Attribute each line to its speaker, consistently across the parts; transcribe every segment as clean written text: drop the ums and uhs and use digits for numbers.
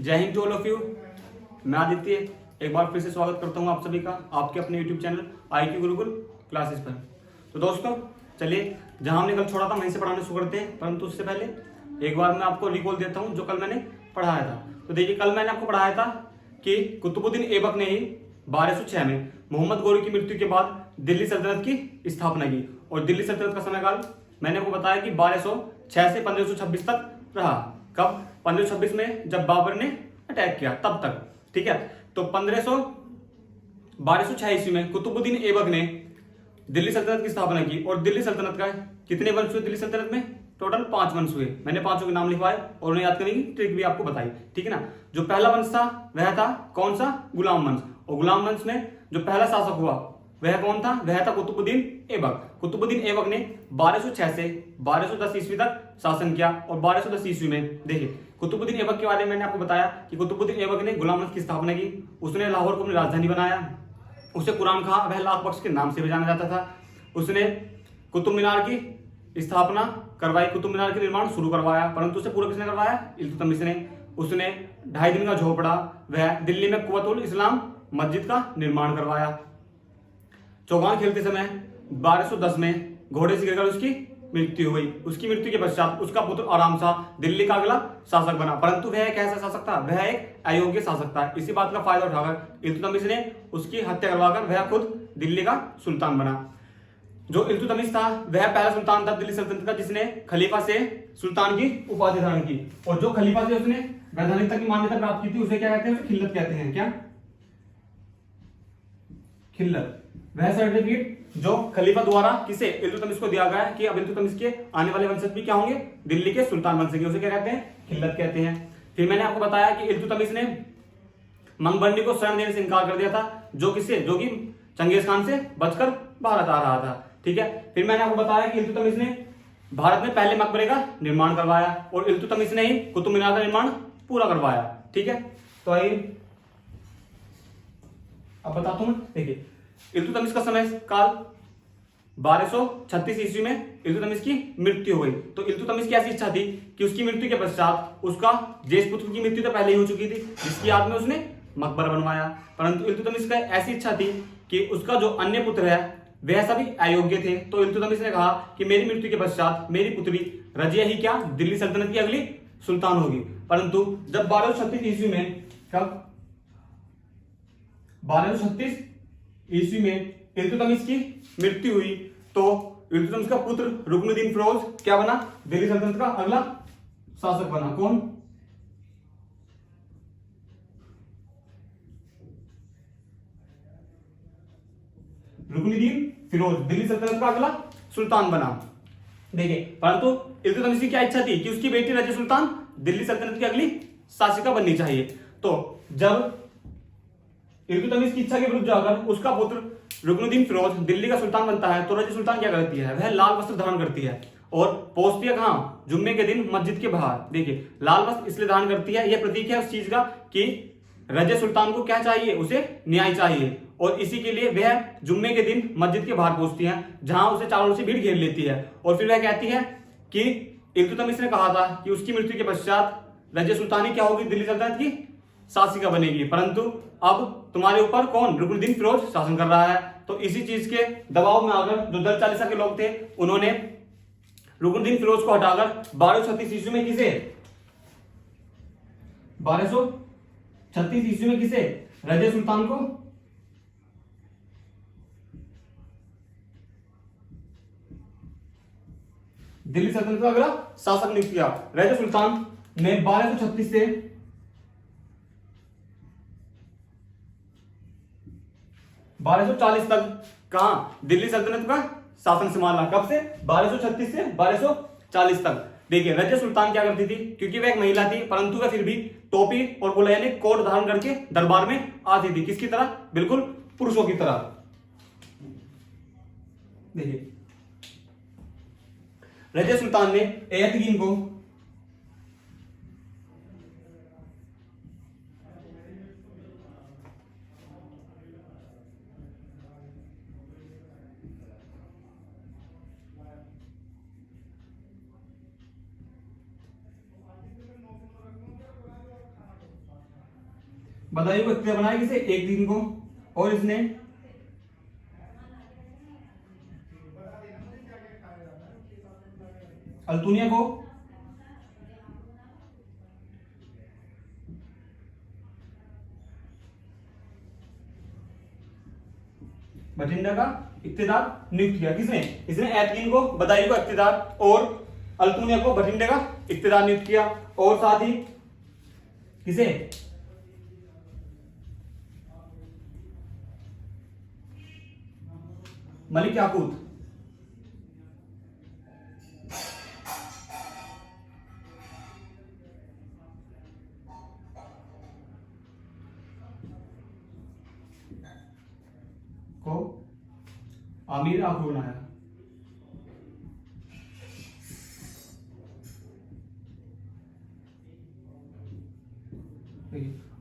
Speaker 1: जय Hind to all of you. मैं आदित्य एक बार फिर से स्वागत करता हूं आप सभी का आपके अपने YouTube channel IQ Gurukul classes पर। तो दोस्तों चलिए, जहां हमने कल छोड़ा था वहीं से पढ़ाना शुरू करते हैं, परंतु उससे पहले एक बार मैं आपको रिकॉल देता हूं जो कल मैंने पढ़ाया था। तो देखिए, कल मैंने आपको पढ़ाया था कि कुतुबुद्दीन ऐबक ने ही 1206 में मोहम्मद गोरी की मृत्यु के बाद दिल्ली सल्तनत की स्थापना की। और दिल्ली सल्तनत का समयकाल मैंने आपको बताया कि 1206 से 1526 तक रहा। कब? 1526 में जब बाबर ने अटैक किया तब तक। ठीक है, तो 1206 ईस्वी में कुतुबुद्दीन ऐबक ने दिल्ली सल्तनत की स्थापना की। और दिल्ली सल्तनत का कितने वंश हुए दिल्ली सल्तनत में? टोटल 5 वंश हुए। मैंने 5 के नाम लिखवाए और उन्हें याद करने की ट्रिक भी आपको बताई। ठीक है ना। जो पहला वंश था वह था कौन सा? गुलाम वंश। और गुलाम वंश में जो पहला शासक हुआ वह कौन था? वह था कुतुबुद्दीन ऐबक। कुतुबुद्दीन ऐबक ने 1206 से 1210 ईस्वी तक शासन किया। और 1210 ईस्वी में देखिए, कुतुबुद्दीन ऐबक के बारे में मैंने आपको बताया कि कुतुबुद्दीन ऐबक ने गुलाम वंश की स्थापना की। उसने लाहौर को अपनी राजधानी बनाया। उसे कुरान खां वह लाख बख्श के नाम से भी जाना जाता था। उसने कुतुब मीनार की स्थापना करवाई, कुतुब मीनार के निर्माण शुरू करवाया, परंतु उसे पूरा किसने करवाया? इल्तुतमिश ने। उसने 2.5 दिन का झोपड़ा वह दिल्ली में कुव्वतुल इस्लाम मस्जिद का निर्माण करवाया। चौगान खेलते समय 1210 में घोड़े से गिरकर उसकी मृत्यु हुई। उसकी मृत्यु के पश्चात उसका पुत्र आराम शाह दिल्ली का अगला शासक बना, परंतु वह एक ऐसा शासक था, वह एक अयोग्य शासक था। इसी बात का फायदा उठाकर इल्तुतमिश ने उसकी हत्या करवाकर वह खुद दिल्ली का सुल्तान बना। जो इल्तुतमिश था वह पहला सुल्तान था दिल्ली सल्तनत का जिसने खलीफा से सुल्तान की उपाधि धारण की। और जो खलीफा से उसने वैधानिकता की मान्यता प्राप्त की थी उसे क्या कहते हैं? उसे खिल्लत कहते हैं। क्या? खिल्लत। वह सर्टिफिकेट जो खलीफा द्वारा किसे? इल्तुतमिश को दिया गया है कि अब इल्तुतमिश के आने वाले वंशज भी क्या होंगे? दिल्ली के सुल्तान बन सकेंगे। उसे क्या कहते हैं? खिल्लत कहते हैं। फिर मैंने आपको बताया कि इल्तुतमिश ने मंगबंडी को शरण देने से इनकार कर दिया था, जो किससे? जो कि चंगेज खान से बचकर भारत आ रहा था। ठीक है, फिर मैंने आपको बताया कि इल्तुतमिश ने भारत में पहले मकबरे का निर्माण करवाया और इल्तुतमिश ने ही कुतुब मीनार का निर्माण पूरा करवाया। ठीक है, तो आइए अब बताता हूं। देखिए, इल्तुतमिश का समय काल 1236 ईस्वी में इल्तुतमिश की मृत्यु हुई। तो इल्तुतमिश की ऐसी इच्छा थी कि उसकी मृत्यु के पश्चात उसका ज्येष्ठ पुत्र की मृत्यु तो पहले ही हो चुकी थी, जिसकी याद में उसने मकबरा बनवाया। परंतु इल्तुतमिश का ऐसी इच्छा थी कि उसका जो अन्य पुत्र है वह सभी अयोग्य थे। तो इल्तुतमिश ने कहा कि मेरी मृत्यु के पश्चात मेरी पुत्री रजिया ही क्या दिल्ली सल्तनत की अगली सुल्तान होगी। परंतु जब 1236 ईस्वी में, कब? 1236 ईस्वी में इल्तुतमिश की मृत्यु हुई तो इल्तुतमिश का पुत्र रुकनुद्दीन फिरोज क्या बना? दिल्ली सल्तनत का अगला शासक बना। कौन? रुकनुद्दीन फिरोज दिल्ली सल्तनत का अगला सुल्तान बना। देखिए, परंतु इल्तुतमिश की क्या इच्छा थी कि उसकी बेटी रजिया सुल्तान दिल्ली सल्तनत की अगली शासिका बननी चाहिए। तो जब इल्तुतमिश की इच्छा के विरुद्ध जाकर उसका पुत्र रुकनुद्दीन फिरोज दिल्ली का सुल्तान बनता है तो रजिया सुल्तान क्या करती है? वह लाल वस्त्र धारण करती है और पहुंचती है कहां? जुम्मे के दिन मस्जिद के बाहर। देखिए, लाल वस्त्र इसलिए धारण करती है, यह प्रतीक है उस चीज का कि रजिया सुल्तान को क्या चाहिए? उसे न्याय चाहिए। और इसी के लिए वह जुम्मे के दिन मस्जिद के बाहर पहुंचती है, जहां उसे चारों ओर से भीड़ घेर लेती है। और फिर वह कहती है कि इल्तुतमिश ने कहा था कि उसकी मृत्यु के पश्चात रजिया सुल्तानी क्या होगी? दिल्ली सल्तनत की शासिका बनेगी, परंतु अब तुम्हारे ऊपर कौन? रुकनुद्दीन फिरोज शासन कर रहा है। तो इसी चीज के दबाव में आकर जो दल चालीसा के लोग थे उन्होंने रुकनुद्दीन फिरोज को हटाकर 1236 ईस्वी में किसे? 1236 ईस्वी में किसे? रजिया सुल्तान को दिल्ली सल्तनत का अगला शासक नियुक्त किया। रजिया सुल्तान ने 1236 से 1240 तक कहां? दिल्ली सल्तनत का शासन संभाला। कब से? 1236 से 1240 तक। देखिए, रजिया सुल्तान क्या करती थी? क्योंकि वह एक महिला थी, परंतु वह फिर भी टोपी और गोला यानी कोट धारण करके दरबार में आती थी। किसकी तरह? बिल्कुल पुरुषों की तरह। देखिए, रजिया सुल्तान ने एयतगीन को बदायूं को इख्तियार बनाया किसे? एक दिन को। और इसने अल्तुनिया को बठिंडा का इख्तियार नियुक्त किया। किसने? इसने एतकीन को बदायूं का इख्तियार और अल्तुनिया को बठिंडे का इख्तियार नियुक्त किया। और साथ ही किसे? मलिक याकूत को आमिर आखुर बनाया।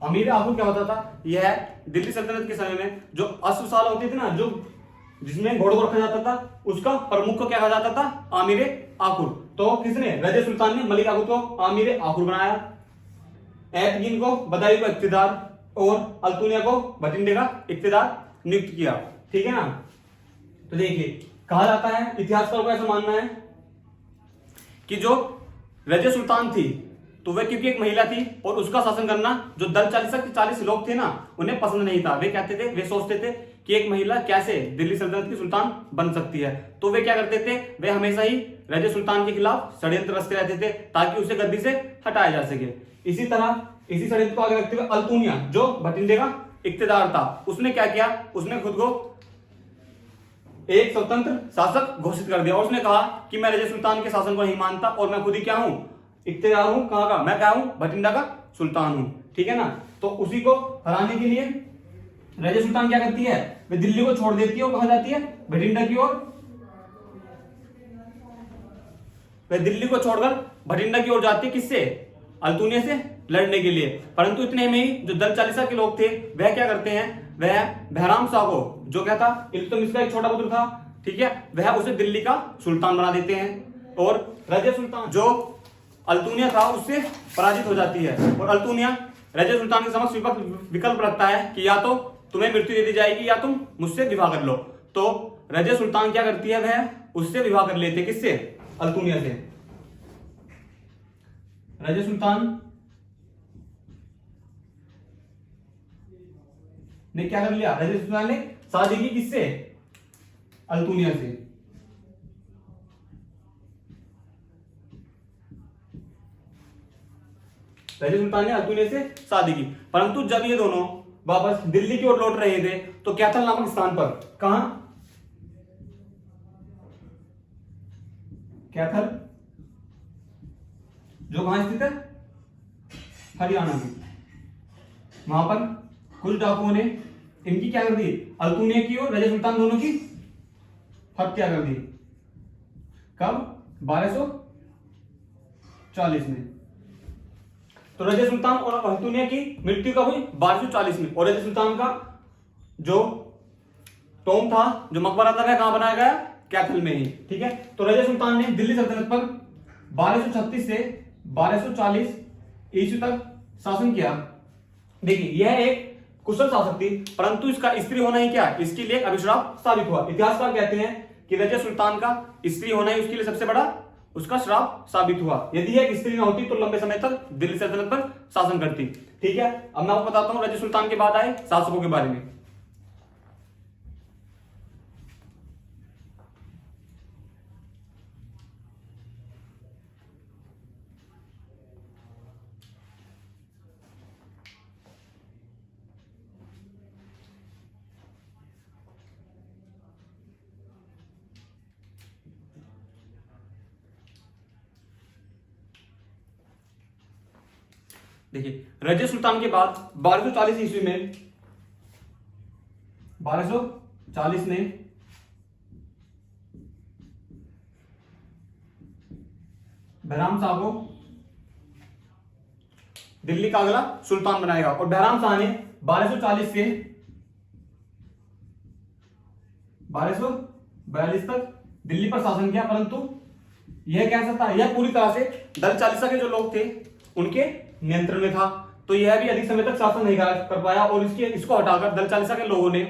Speaker 1: अमीर आखुर क्या होता था? यह दिल्ली सल्तनत के समय में जो अश्वशाला होती थी ना, जो जिसमें घोड़ों को रखा जाता था, उसका प्रमुख को क्या कहा जाता था? आमिर आखुर। तो किसने? रजे सुल्तान ने मलिक याकूत को आमिर आखुर बनाया, एतकीन को बदायूं का इख्तियार और अल्तुनिया को बठिंडे का इख्तियार नियुक्त किया। ठीक है ना? तो देखिए, कहा जाता है, इतिहासकारों का ऐसा मानना है कि जो रजे सुल्तान थी तो वह क्योंकि एक महिला थी और उसका शासन करना जो दल 40 लोग थे ना, उन्हें पसंद नहीं था। वे कहते थे, वे सोचते थे कि एक महिला कैसे दिल्ली सल्तनत की सुल्तान बन सकती है। तो वे क्या करते थे? वे हमेशा ही रजे सुल्तान के खिलाफ षड्यंत्र रचते रहते थे ताकि उसे गद्दी से हटाया जा सके। इसी तरह इसी षड्यंत्र को आगे रखते हुए अल्तुनिया जो बठिंडे का इख्तियार था, उसने क्या किया? उसने खुद को एक स्वतंत्र शासक घोषित कर दिया और उसने कहा कि मैं रजे सुल्तान के शासन को नहीं मानता और मैं खुद ही क्या हूं? इख्तियार हूं। कहां का? मैं क्या हूं? बठिंडा का सुल्तान हूं। ठीक है ना? तो उसी को हराने के लिए रजे सुल्तान क्या करती है? वे दिल्ली को छोड़ देती है और कहां जाती है? बठिंडा की ओर। वे दिल्ली को छोड़कर बठिंडा की ओर जाती है। किससे? अल्तुनिया से लड़ने के लिए। परंतु इतने में ही जो दल 40 के लोग थे वह क्या करते हैं? वह बहराम शाह को, जो क्या था? इल्तुतमिश का एक छोटा पुत्र था, ठीक है, वह उसे दिल्ली का सुल्तान बना देते हैं और रजे सुल्तान जो अल्तुनिया था उससे पराजित हो जाती है। और अल्तुनिया रजे सुल्तान के समक्ष विकल्प रखता है कि या तो तुम्हें मृत्यु दे दी जाएगी या तुम मुझसे विवाह कर लो। तो रजे सुल्तान क्या करती है? वह उससे विवाह कर लेते। किससे? अल्तुनिया से। रजे सुल्तान ने क्या कर लिया? रजे सुल्तान ने शादी की। किससे? अल्तुनिया से। रजे सुल्तान ने अल्तुनिया से शादी की। परंतु जब ये दोनों वापस दिल्ली की ओर लौट रहे थे तो कैथल नामक स्थान पर, कहां? कैथल जो कहां स्थित है? हरियाणा में। वहां पर कुछ डाकुओं ने इनकी क्या कर दी? अल्तुनिया की और रजे सुल्तान दोनों की हत्या कर दी। कब? 1240 में। तो रजे सुल्तान और अल्तुनिया की मृत्यु कब हुई? 1240 में। और रजे सुल्तान का जो टॉम था, जो मकबरा था, वह कहां बनाया गया? कैथल में ही। ठीक है? तो रजे सुल्तान ने दिल्ली सल्तनत पर 1236 से 1240 ईस्वी तक शासन किया। देखिए, यह एक कुशल शासक थी, परंतु इसका स्त्री होना ही क्या? इसके लिए एक अभिश्राप साबित हुआ। इतिहासकार कहते हैं कि रजे सुल्तान का स्त्री होना ही उसके लिए सबसे बड़ा उसका श्राप साबित हुआ। यदि एक स्त्री ना होती तो लंबे समय तक दिल्ली सल्तनत पर शासन करती। ठीक है? अब मैं आपको बताता हूं रजे सुल्तान के बाद आए शासकों के बारे में। देखिए, रजे सुल्तान के बाद 1240 ईस्वी में 1240 में बहराम शाह को दिल्ली का अगला सुल्तान बनाएगा। और बहराम शाह ने 1240 से 1242 तक दिल्ली पर शासन किया। परंतु यह कैसा था? यह पूरी तरह से दल 40 के जो लोग थे उनके नियंत्रण में था। तो यह भी अधिक समय तक शासन नहीं कर पाया और इसको हटाकर दल चालीसा के लोगों ने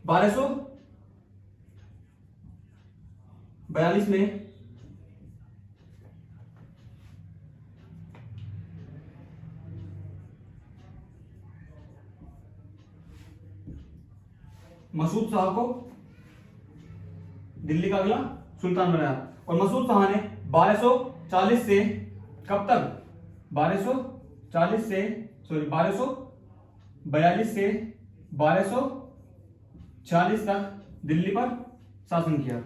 Speaker 1: 1242 में मसूद शाह को दिल्ली का अगला सुल्तान बनाया और मसूद शाह ने 1240 से कब तक 1242 से 1240 तक दिल्ली पर शासन किया।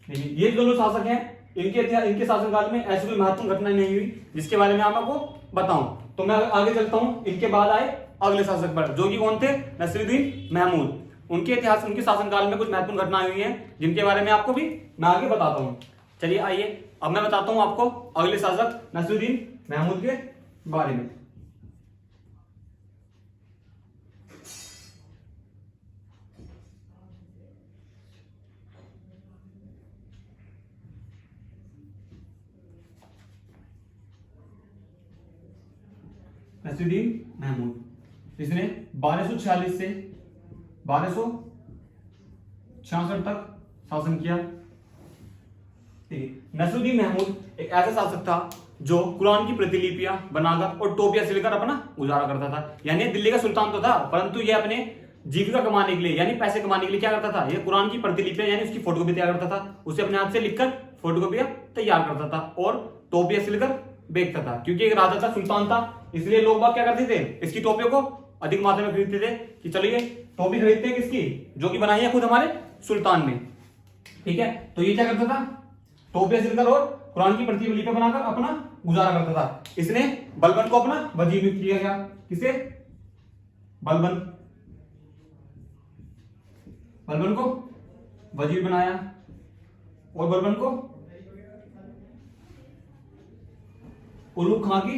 Speaker 1: देखिए ये दोनों शासक हैं, इनके शासनकाल में ऐसी कोई महत्वपूर्ण घटना नहीं हुई जिसके बारे में आपको बताऊं। तो मैं आगे चलता हूं, इनके बाद आए अगले शासक पर जो कि कौन थे, नसीरुद्दीन महमूद। उनके शासनकाल में कुछ महत्वपूर्ण घटनाएं हुई हैं जिनके बारे में आपको भी मैं आगे बताता हूं। चलिए आइए अब मैं बताता हूं आपको अगले शासक नसीरुद्दीन महमूद के बारे में। नसीरुद्दीन महमूद इसने 1246 से 1266 तक शासन किया। नसीरुद्दीन महमूद एक ऐसा शासक था जो कुरान की प्रतिलिपियां बनाकर और टोपियां सिलकर अपना गुजारा करता था। यानी दिल्ली का सुल्तान तो था परंतु यह अपने जीविका कमाने के लिए यानी पैसे कमाने के लिए क्या करता था, यह कुरान की प्रतिलिपियां यानी उसकी फोटोकॉपी तैयार करता था, उसे अपने हाथ से लिखकर फोटोकॉपियां तैयार करता था और टोपियां सिलकर बेचता था। क्योंकि एक राजा था, सुल्तान था, इसलिए लोग बाग क्या करते थे, इसकी टोपियों को अधिक मात्रा में खरीदते थे कि चलिए टोपी खरीदते हैं किसकी, जो कि बनाई है खुद हमारे सुल्तान ने। ठीक है, तो ये क्या करता था, टोपियां सिलकर और कुरान की प्रतिलिपियां बनाकर अपना गुजारा करता था। इसने बलबन को अपना वजीर नियुक्त किया गया। किसे, बलबन को वजीर बनाया और बलबन को उलुग खां की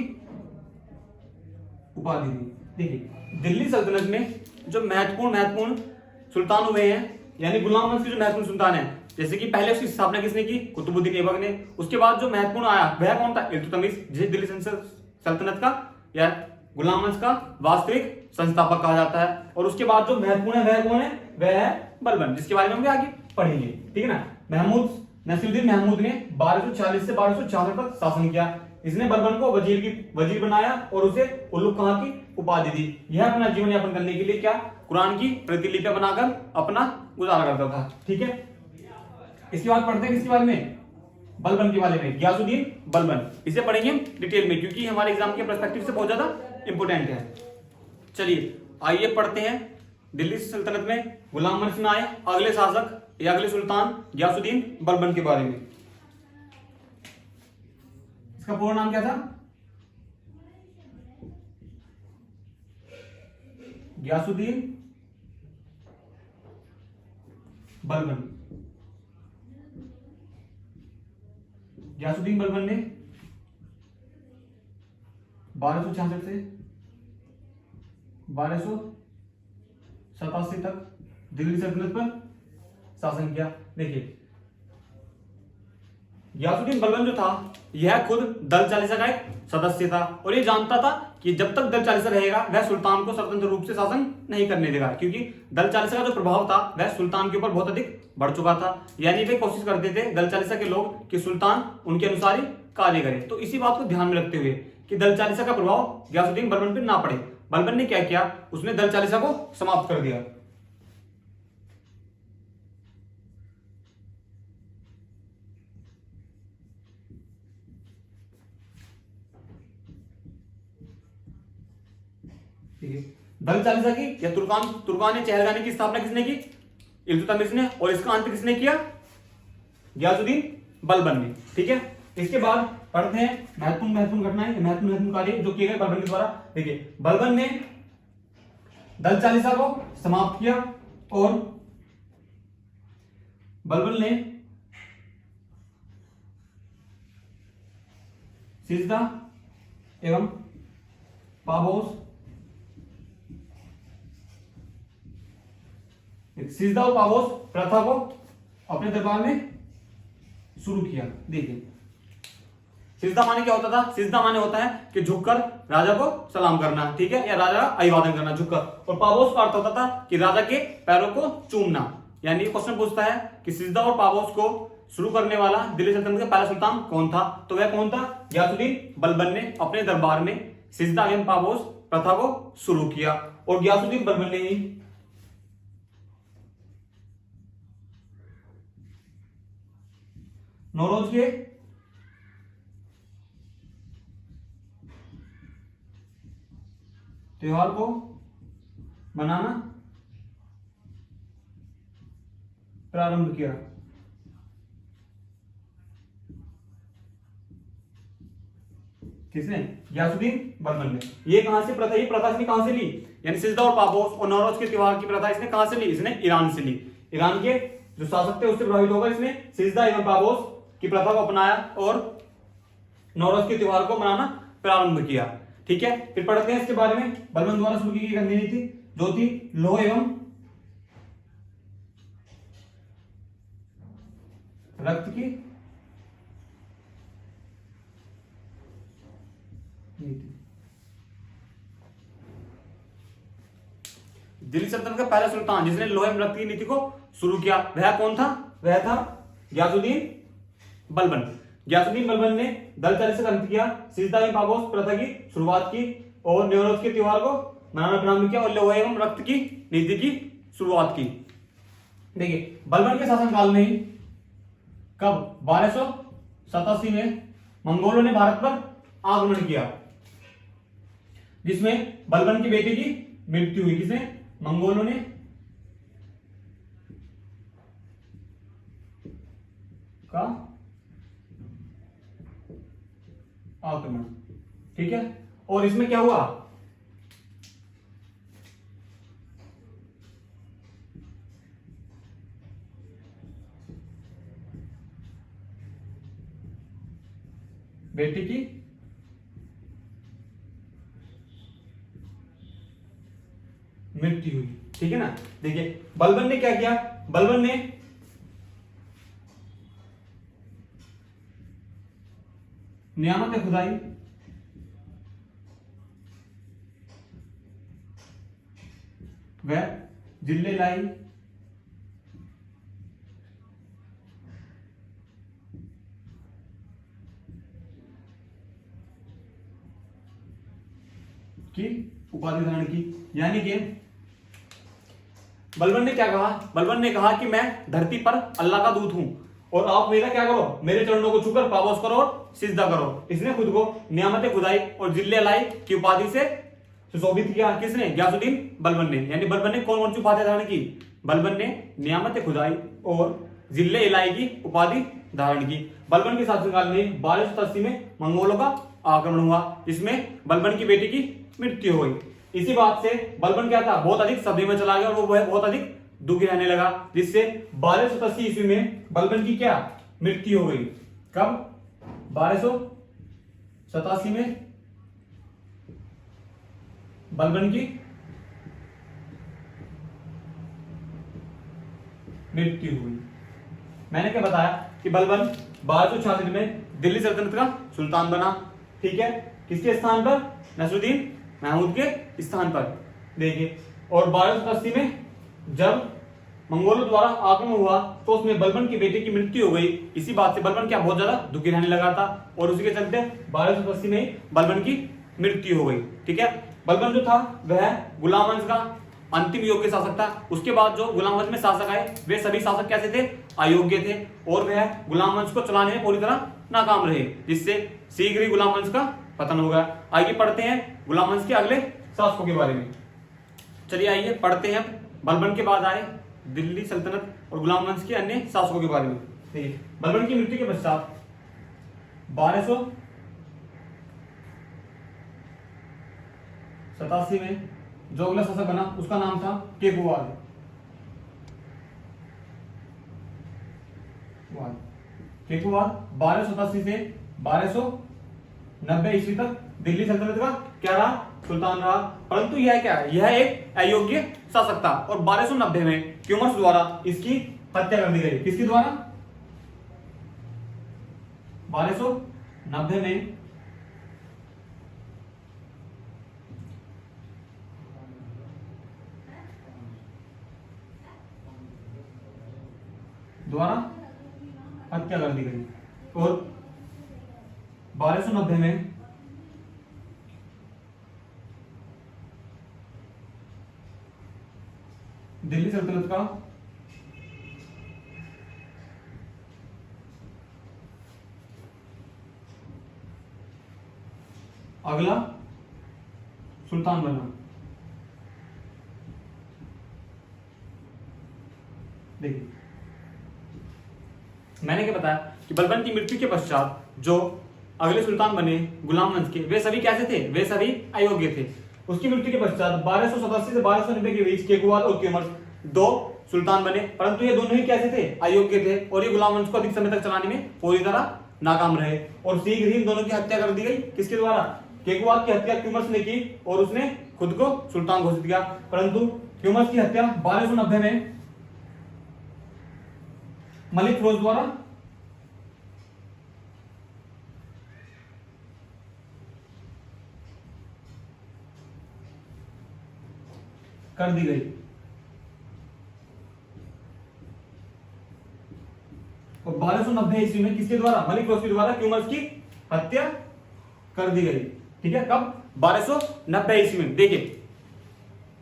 Speaker 1: उपाधि दी। देखिए दिल्ली सल्तनत में जो महत्वपूर्ण सुल्तान हुए हैं यानी गुलाम वंश के जो महत्वपूर्ण सुल्तान है, जैसे कि पहले उसकी स्थापना किसने की, कुतुबुद्दीन ऐबक ने। उसके बाद जो महत्वपूर्ण आया वह कौन था, इल्तुतमिश, जिसे दिल्ली सल्तनत का या गुलाम वंश का वास्तविक संस्थापक कहा जाता है। और उसके बाद जो महत्वपूर्ण है वह कौन है, वह है बलबन, जिसके बारे में हम आगे पढ़ेंगे। ठीक है ना। नसीरुद्दीन महमूद ने 1240 से 1266 तक शासन किया। इसने बलबन को वजीर बनाया और उसे उलुग खां की उपाधि दी। यह अपना जीवन यापन करने के लिए क्या, कुरान की प्रतिलिपियां बनाकर अपना गुजारा करता था। ठीक है, इसके बाद पढ़ते हैं किसके बारे में, बलबन के बारे में, गियासुद्दीन बलबन। इसे पढ़ेंगे डिटेल में क्योंकि हमारे एग्जाम के पर्सपेक्टिव से बहुत ज्यादा इंपोर्टेंट है। चलिए आइए पढ़ते हैं दिल्ली सल्तनत में गुलाम वंश में आए अगले शासक या अगले सुल्तान गियासुद्दीन बलबन के बारे में। इसका पूरा नाम क्या था, गियासुद्दीन बलबन। गियासुद्दीन बलबन ने 1266 से 1287 तक दिल्ली सल्तनत पर शासन किया। देखिए गियासुद्दीन बलबन जो था यह खुद दल चालीसा का एक सदस्य था और यह जानता था कि जब तक दल चालीसा रहेगा वह सुल्तान को स्वतंत्र रूप से शासन नहीं करने देगा, क्योंकि दल चालीसा का जो प्रभाव था वह सुल्तान के ऊपर बहुत अधिक बढ़ चुका था। यानी वे कोशिश करते थे दल चालीसा के लोग कि सुल्तान उनके अनुसार ही कार्य करे। तो इसी बात को ध्यान में रखते हुए कि दल चालीसा का प्रभाव गियासुद्दीन बलबन पर ना पड़े, बलबन ने क्या किया, उसने दल चालीसा को समाप्त कर दिया। दल चालीसा की या तुर्कान चहलगानी की स्थापना किसने की, इल्तुतमिश ने, और इसका अंत किसने किया, गियासुद्दीन बलबन ने। ठीक है, इसके बाद पढ़ते हैं महत्वपूर्ण घटनाएं, महत्वपूर्ण कार्य जो किए गए बलबन के द्वारा। देखिए बलबन ने दल चालीसा को समाप्त किया और बलबन ने सिजदा एवं पाबोस, सिजदा और पाबोस प्रथा को अपने दरबार में शुरू किया। देखिए सिजदा माने क्या होता था? सिजदा माने होता है कि झुककर राजा को सलाम करना, ठीक है, या राजा का अभिवादन करना झुककर। और पाबोस का अर्थ होता था कि राजा के पैरों को चूमना। यानी क्वेश्चन पूछता है कि सिजदा और पाबोस को शुरू करने वाला दिल्ली सल्तनत का पहला सुल्तान कौन था? तो वह कौन था? गयासुद्दीन बलबन ने अपने दरबार में सिजदा एवं पाबोस प्रथा को शुरू किया। और गयासुद्दीन बलबन ने ही नौरोज के त्योहार को मनाना प्रारंभ किया। किसने? गयासुद्दीन बलबन ने। ये कहां से प्रथा, ये प्रथा इसने कहां से ली? यानी सिजदा और पाबोस और नौरोज के त्योहार की प्रथा इसने कहां से ली? इसने ईरान से ली। ईरान के जो शासक थे उससे प्रभावित होकर इसने सिजदा एवं पाबोस की प्रथा को अपनाया और नौरोज के त्योहार को मनाना प्रारंभ किया। ठीक है, फिर पढ़ते हैं इसके बारे में। बलबन द्वारा शुरू की गई गांधी नीति जो थी लौह एवं रक्त की नीति। दिल्ली सल्तनत का पहला सुल्तान जिसने लोहे में रक्त की नीति को शुरू किया वह कौन था? वह था गयासुद्दीन बलबन। गयासुद्दीन बलबन ने दलचल से अंत किया, सिजदा एवं पाबोस प्रथा की शुरुआत की और नौरोज के त्योहार को मनाना प्रारंभ किया और लोहे एवं रक्त की नीति की शुरुआत की। देखिए बलबन के शासनकाल में ही कब 1287 में मंगोलों ने भारत पर आक्रमण किया जिसमें बलबन की बेटे की मृत्यु हुई। किसने? मंगोलों ने का आक्रमण। ठीक है, और इसमें क्या हुआ? बेटी की मृत्यु हुई। ठीक है ना। देखिए बलबन ने क्या किया? बलबन ने नियामत खुदाई व जिले लाई की उपाधि धारण की। यानी कि बलबन ने क्या कहा? बलबन ने कहा कि मैं धरती पर अल्लाह का दूत हूं और आप मेरा क्या करो? मेरे चरणों को छूकर पाबोस करो और सिजदा करो। इसने खुद को नियामत खुदाई और जिले लाई की उपाधि से सुशोभित किया। किसने? गयासुद्दीन बलबन ने। यानी बलबन ने कौन कौन सी उपाधि धारण की? बलबन ने नियामत खुदाई और जिले इलाई की उपाधि धारण की। बलबन के शासनकाल में 1280 में मंगोलों का आक्रमण हुआ जिसमें बलबन की बेटी की मृत्यु हुई। इसी बात से बलबन क्या था? बहुत अधिक सदमे में चला गया और वो बहुत अधिक दुखी रहने लगा जिससे 1287 ईस्वी में बलबन की क्या मृत्यु हो गई। कब? 1287 में बलबन की मृत्यु हुई। मैंने क्या बताया कि बलबन 1266 में दिल्ली सल्तनत का सुल्तान बना। ठीक है, किसके स्थान पर? नसरुद्दीन महमूद के स्थान पर। देखिए, और 1280 में जब मंगोलों द्वारा आक्रमण हुआ तो उसमें बलबन की बेटे की मृत्यु हो गई। इसी बात से बलबन क्या बहुत ज्यादा दुखी रहने लगा था और उसी के चलते 1280 में बलबन की मृत्यु हो गई। ठीक है, बलबन जो था वह गुलाम वंश का अंतिम योग्य शासक था। उसके बाद जो गुलाम वंश में शासक आए वे सभी शासक कैसे थे? अयोग्य थे और वह गुलाम वंश को चलाने में पूरी तरह नाकाम रहे जिससे शीघ्र ही गुलाम वंश का पतन हो गया। आइए पढ़ते हैं गुलाम वंश के अगले शासकों के बारे में। चलिए आइए पढ़ते हैं बलबन के बाद आए दिल्ली सल्तनत और गुलाम वंश के अन्य शासकों के बारे में। देखिए बलबन की मृत्यु के पश्चात 1287 में जो अगला शासक बना उसका नाम था केकुवाद। केकुवाद 1287 से 1290 ईस्वी तक दिल्ली सल्तनत का क्या रहा? सुल्तान रहा। परंतु यह क्या है? यह एक अयोग्य शासक था और 1290 में क्यूमर्स द्वारा इसकी हत्या कर दी गई। किसके द्वारा? 1290 90 में द्वारा हत्या कर दी गई और 1290 में दिल्ली सल्तनत का अगला सुल्तान बना। देखिए मैंने क्या बताया कि बलबन की मृत्यु के पश्चात जो अगले सुल्तान बने गुलाम वंश के, वे सभी कैसे थे? वे सभी अयोग्य थे। उसकी मृत्यु के पश्चात 1287 से 1290 के बीच केकुवाल और क्यूमर्स दो सुल्तान बने, परंतु ये दोनों ही कैसे थे? अयोग्य थे और ये गुलाम वंश को अधिक समय तक चलाने में पूरी तरह नाकाम रहे और शीघ्र ही इन दोनों की हत्या कर दी गई। किसके द्वारा? केकुवाल की हत्या क्यूमर्स ने की और उसने खुद को सुल्तान घोषित किया, परंतु क्यूमर्स की हत्या 1290 में मलिक फिरोज द्वारा कर दी गई और 1290 ईस्वी में किसके द्वारा? मलिक फिरोज के द्वारा क्यूमर्स की हत्या कर दी गई। ठीक है, कब? 1290 ईस्वी में। देखिए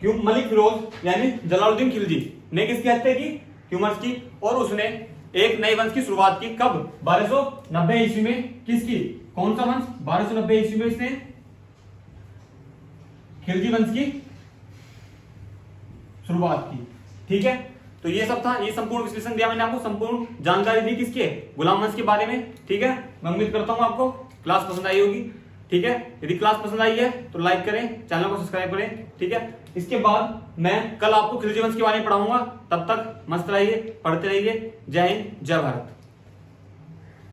Speaker 1: क्यों मलिक फिरोज यानी जलालुद्दीन खिलजी ने किसकी हत्या की? क्यूमर्स की, और उसने एक नए वंश की शुरुआत की। कब? 1290 ईस्वी में। किसकी? कौन सा वंश? 1290 ईस्वी में इसने खिलजी वंश की शुरुआत की। ठीक है, तो ये सब था, ये संपूर्ण विश्लेषण दिया मैंने आपको, संपूर्ण जानकारी दी किसके? गुलाम वंश के बारे में। ठीक है, मैं उम्मीद करता हूं आपको क्लास पसंद आई होगी। ठीक है, यदि क्लास पसंद आई है तो लाइक करें, चैनल को सब्सक्राइब करें। ठीक है, इसके बाद मैं कल आपको खिलजी वंश के बारे में पढ़ाऊंगा। तब तक मस्त रहिए, पढ़ते रहिए। जय हिंद, जय भारत।